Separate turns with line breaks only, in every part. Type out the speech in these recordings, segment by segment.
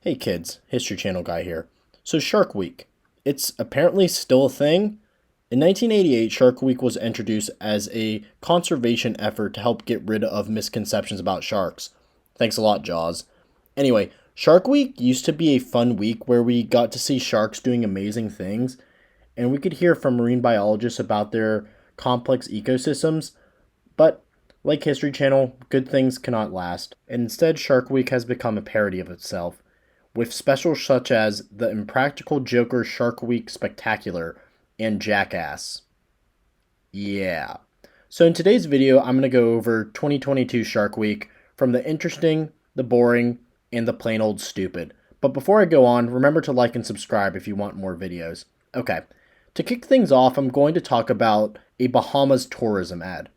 Hey kids, History Channel guy here. So Shark Week. It's apparently still a thing. In 1988, Shark Week was introduced as a conservation effort to help get rid of misconceptions about sharks. Thanks a lot, Jaws. Anyway, Shark Week used to be a fun week where we got to see sharks doing amazing things, and we could hear from marine biologists about their complex ecosystems, but like History Channel, good things cannot last. Instead, Shark Week has become a parody of itself, with specials such as the Impractical Joker Shark Week Spectacular and Jackass. Yeah. So in today's video, I'm going to go over 2022 Shark Week from the interesting, the boring, and the plain old stupid. But before I go on, remember to like and subscribe if you want more videos. Okay. To kick things off, I'm going to talk about a Bahamas tourism ad.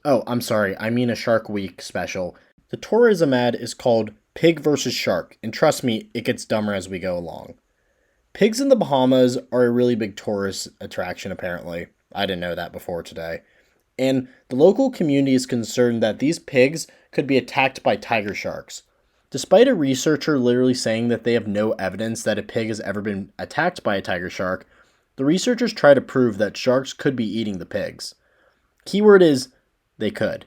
Oh, I'm sorry, I mean a Shark Week special. The tourism ad is called Pig vs. Shark, and trust me, it gets dumber as we go along. Pigs in the Bahamas are a really big tourist attraction, apparently. I didn't know that before today. And the local community is concerned that these pigs could be attacked by tiger sharks. Despite a researcher literally saying that they have no evidence that a pig has ever been attacked by a tiger shark, the researchers try to prove that sharks could be eating the pigs. Keyword is they could.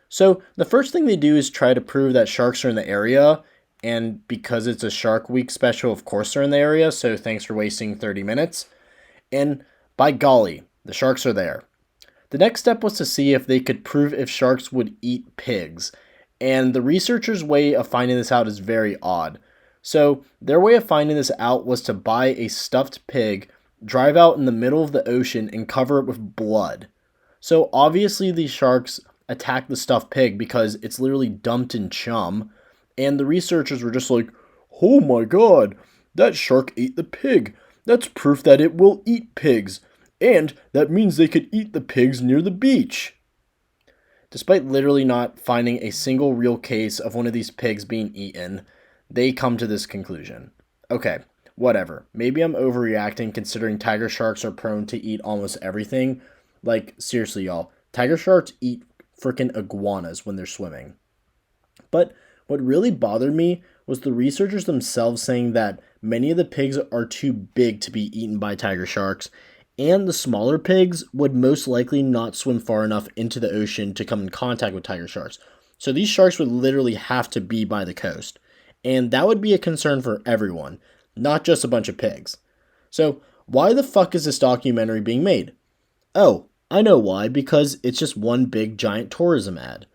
So the first thing they do is try to prove that sharks are in the area, and because it's a Shark Week special, of course they're in the area, so thanks for wasting 30 minutes. And by golly, the sharks are there. The next step was to see if they could prove if sharks would eat pigs, and the researchers' way of finding this out is very odd. So their way of finding this out was to buy a stuffed pig, drive out in the middle of the ocean, and cover it with blood. So obviously these sharks attack the stuffed pig because it's literally dumped in chum, and the researchers were just like, oh my god, that shark ate the pig. That's proof that it will eat pigs, and that means they could eat the pigs near the beach. Despite literally not finding a single real case of one of these pigs being eaten, they come to this conclusion. Okay, whatever. Maybe I'm overreacting considering tiger sharks are prone to eat almost everything. Like, seriously, y'all, tiger sharks eat freaking iguanas when they're swimming. But what really bothered me was the researchers themselves saying that many of the pigs are too big to be eaten by tiger sharks, and the smaller pigs would most likely not swim far enough into the ocean to come in contact with tiger sharks. So these sharks would literally have to be by the coast. And that would be a concern for everyone, not just a bunch of pigs. So why the fuck is this documentary being made? Oh, I know why, because it's just one big giant tourism ad.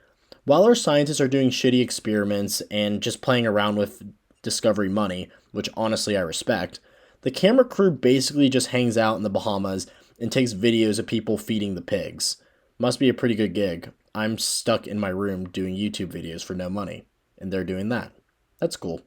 While our scientists are doing shitty experiments and just playing around with discovery money, which honestly I respect, the camera crew basically just hangs out in the Bahamas and takes videos of people feeding the pigs. Must be a pretty good gig. I'm stuck in my room doing YouTube videos for no money, and they're doing that. That's cool.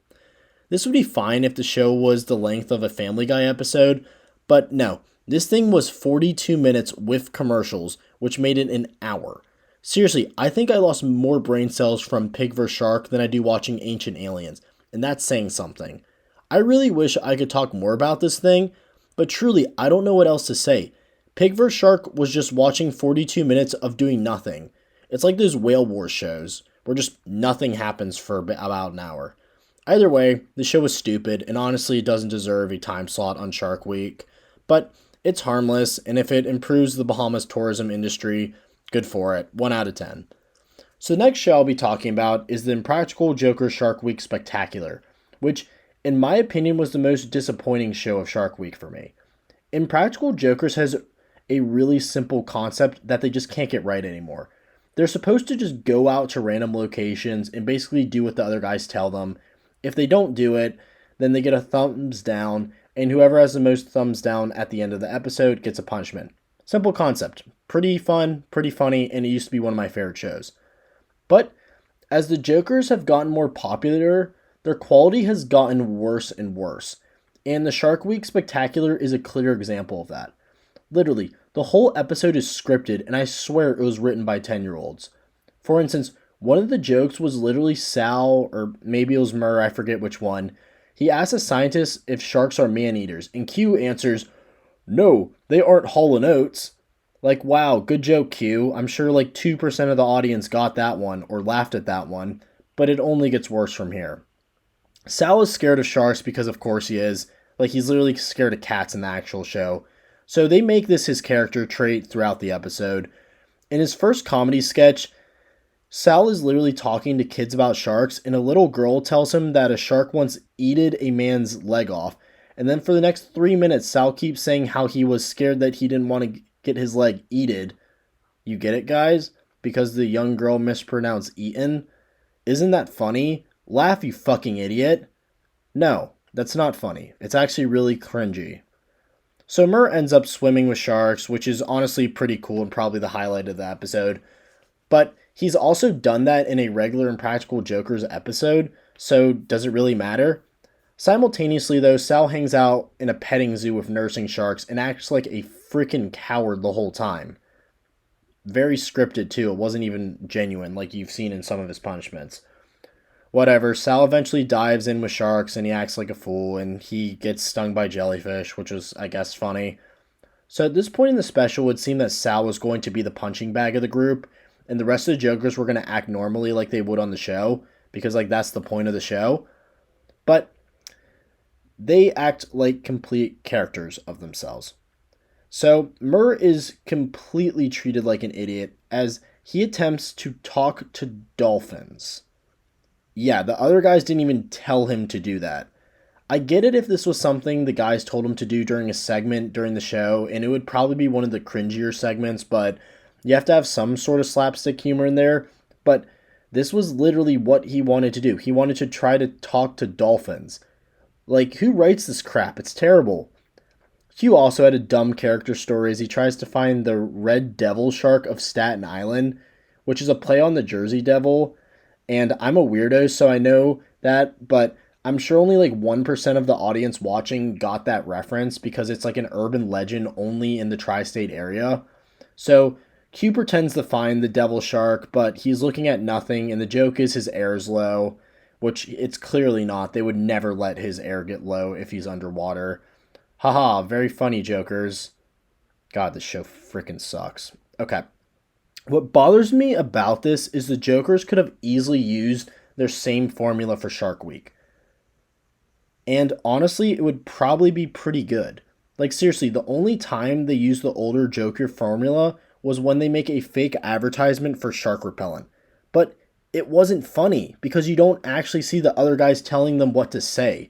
This would be fine if the show was the length of a Family Guy episode, but no. This thing was 42 minutes with commercials, which made it an hour. Seriously, I think I lost more brain cells from Pig vs. Shark than I do watching Ancient Aliens, and that's saying something. I really wish I could talk more about this thing, but truly, I don't know what else to say. Pig vs. Shark was just watching 42 minutes of doing nothing. It's like those Whale Wars shows, where just nothing happens for about an hour. Either way, the show was stupid, and honestly, it doesn't deserve a time slot on Shark Week, but it's harmless, and if it improves the Bahamas tourism industry, good for it. 1 out of 10. So the next show I'll be talking about is the Impractical Joker Shark Week Spectacular, which, in my opinion, was the most disappointing show of Shark Week for me. Impractical Jokers has a really simple concept that they just can't get right anymore. They're supposed to just go out to random locations and basically do what the other guys tell them. If they don't do it, then they get a thumbs down, and whoever has the most thumbs down at the end of the episode gets a punishment. Simple concept. Pretty fun, pretty funny, and it used to be one of my favorite shows. But as the Jokers have gotten more popular, their quality has gotten worse and worse. And the Shark Week Spectacular is a clear example of that. Literally, the whole episode is scripted, and I swear it was written by 10-year-olds. For instance, one of the jokes was literally Sal, or maybe it was Murr, I forget which one. He asks a scientist if sharks are man-eaters, and Q answers, no, they aren't Hall & Oates. Like, wow, good joke, Q. I'm sure like 2% of the audience got that one, or laughed at that one, but it only gets worse from here. Sal is scared of sharks because, of course, he is. Like, he's literally scared of cats in the actual show. So they make this his character trait throughout the episode. In his first comedy sketch, Sal is literally talking to kids about sharks, and a little girl tells him that a shark once eated a man's leg off. And then for the next 3 minutes, Sal keeps saying how he was scared that he didn't want to get his leg eated. You get it, guys? Because the young girl mispronounced eaten? Isn't that funny? Laugh, you fucking idiot. No, that's not funny. It's actually really cringy. So Murr ends up swimming with sharks, which is honestly pretty cool and probably the highlight of the episode. But he's also done that in a regular Impractical Jokers episode, so does it really matter? Simultaneously, though, Sal hangs out in a petting zoo with nursing sharks and acts like a freaking coward the whole time. Very scripted, too. It wasn't even genuine, like you've seen in some of his punishments. Whatever, Sal eventually dives in with sharks and he acts like a fool and he gets stung by jellyfish, which was, I guess, funny. So at this point in the special, it would seem that Sal was going to be the punching bag of the group and the rest of the Jokers were going to act normally like they would on the show because, like, that's the point of the show. But they act like complete characters of themselves. So Murr is completely treated like an idiot as he attempts to talk to dolphins. Yeah, the other guys didn't even tell him to do that. I get it if this was something the guys told him to do during a segment during the show, and it would probably be one of the cringier segments, but you have to have some sort of slapstick humor in there. But this was literally what he wanted to do. He wanted to try to talk to dolphins. Like, who writes this crap? It's terrible. Hugh also had a dumb character story as he tries to find the red devil shark of Staten Island, which is a play on the Jersey Devil. And I'm a weirdo, so I know that, but I'm sure only like 1% of the audience watching got that reference because it's like an urban legend only in the tri-state area. So Q pretends to find the devil shark, but he's looking at nothing, and the joke is his air's low, which it's clearly not. They would never let his air get low if he's underwater. Haha, very funny, Jokers. God, this show freaking sucks. Okay. What bothers me about this is the Jokers could have easily used their same formula for Shark Week. And honestly, it would probably be pretty good. Like, seriously, the only time they use the older Joker formula was when they make a fake advertisement for shark repellent. But it wasn't funny because you don't actually see the other guys telling them what to say.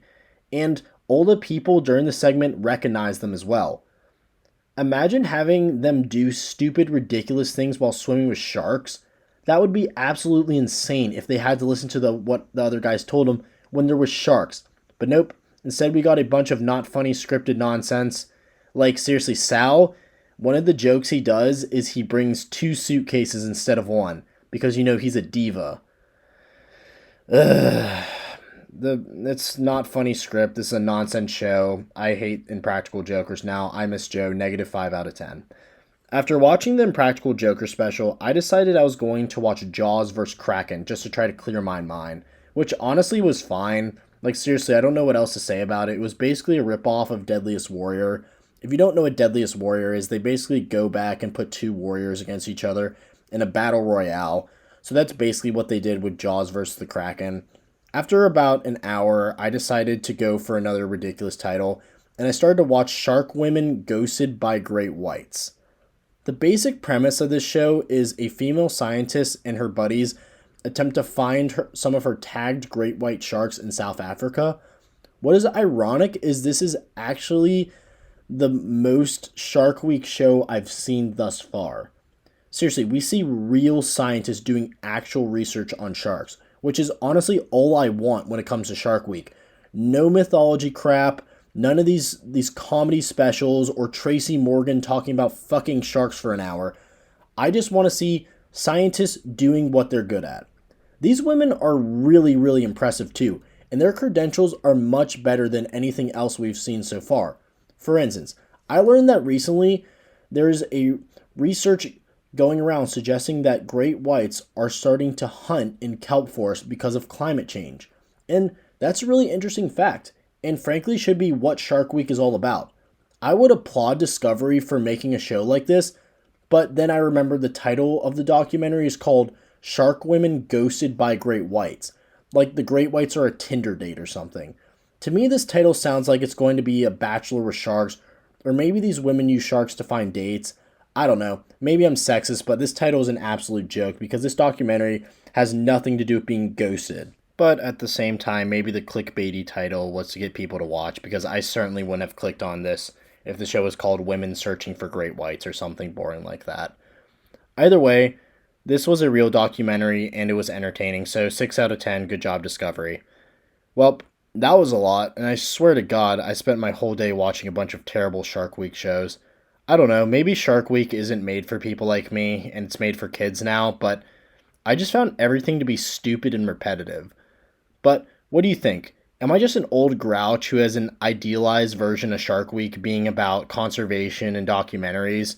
And older people during the segment recognize them as well. Imagine having them do stupid, ridiculous things while swimming with sharks. That would be absolutely insane if they had to listen to what the other guys told them when there was sharks. But nope, instead we got a bunch of not funny scripted nonsense. Like, seriously, Sal, one of the jokes he does is he brings 2 suitcases instead of 1. Because, you know, he's a diva. Ugh. It's not funny script. This is a nonsense show. I hate Impractical Jokers now. I miss Joe. -5 out of 10. After watching the Impractical Joker special, I decided I was going to watch Jaws vs. Kraken just to try to clear my mind, which honestly was fine. Like, seriously, I don't know what else to say about it. It was basically a ripoff of Deadliest Warrior. If you don't know what Deadliest Warrior is, they basically go back and put 2 warriors against each other in a battle royale. So that's basically what they did with Jaws vs. the Kraken. After about an hour, I decided to go for another ridiculous title, and I started to watch Shark Women Ghosted by Great Whites. The basic premise of this show is a female scientist and her buddies attempt to find some of her tagged great white sharks in South Africa. What is ironic is this is actually the most Shark Week show I've seen thus far. Seriously, we see real scientists doing actual research on sharks, which is honestly all I want when it comes to Shark Week. No mythology crap, none of these comedy specials or Tracy Morgan talking about fucking sharks for an hour. I just want to see scientists doing what they're good at. These women are really, really impressive too, and their credentials are much better than anything else we've seen so far. For instance, I learned that recently there's a research going around suggesting that great whites are starting to hunt in kelp forests because of climate change. And that's a really interesting fact, and frankly should be what Shark Week is all about. I would applaud Discovery for making a show like this, but then I remembered the title of the documentary is called Shark Women Ghosted by Great Whites. like the great whites are a Tinder date or something. To me, this title sounds like it's going to be a bachelor with sharks, or maybe these women use sharks to find dates. I don't know. Maybe I'm sexist, but this title is an absolute joke because this documentary has nothing to do with being ghosted. But at the same time, maybe the clickbaity title was to get people to watch because I certainly wouldn't have clicked on this if the show was called Women Searching for Great Whites or something boring like that. Either way, this was a real documentary and it was entertaining, so 6 out of 10, good job, Discovery. Well, that was a lot, and I swear to God, I spent my whole day watching a bunch of terrible Shark Week shows. I don't know, maybe Shark Week isn't made for people like me, and it's made for kids now, but I just found everything to be stupid and repetitive. But what do you think? Am I just an old grouch who has an idealized version of Shark Week being about conservation and documentaries?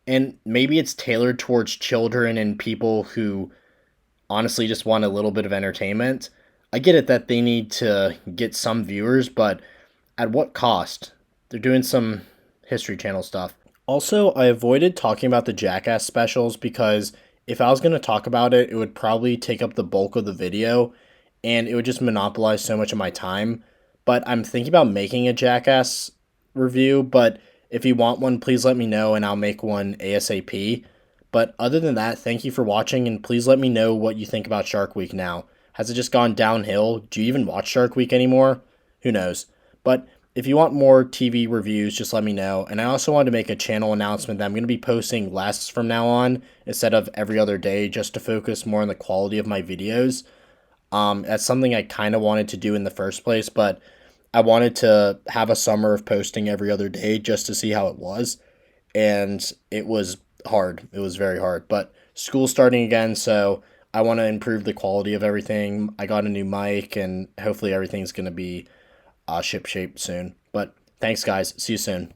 And maybe it's tailored towards children and people who honestly just want a little bit of entertainment. I get it that they need to get some viewers, but at what cost? They're doing some History Channel stuff. Also, I avoided talking about the Jackass specials because if I was going to talk about it, it would probably take up the bulk of the video and it would just monopolize so much of my time. But I'm thinking about making a Jackass review, but if you want one, please let me know and I'll make one ASAP. But other than that, thank you for watching and please let me know what you think about Shark Week now. Has it just gone downhill? Do you even watch Shark Week anymore? Who knows? But if you want more TV reviews, just let me know. And I also wanted to make a channel announcement that I'm going to be posting less from now on instead of every other day just to focus more on the quality of my videos. That's something I kind of wanted to do in the first place, but I wanted to have a summer of posting every other day just to see how it was. And it was hard. It was very hard. But school's starting again, so I want to improve the quality of everything. I got a new mic, and hopefully everything's going to be ship shape soon. But thanks, guys. See you soon.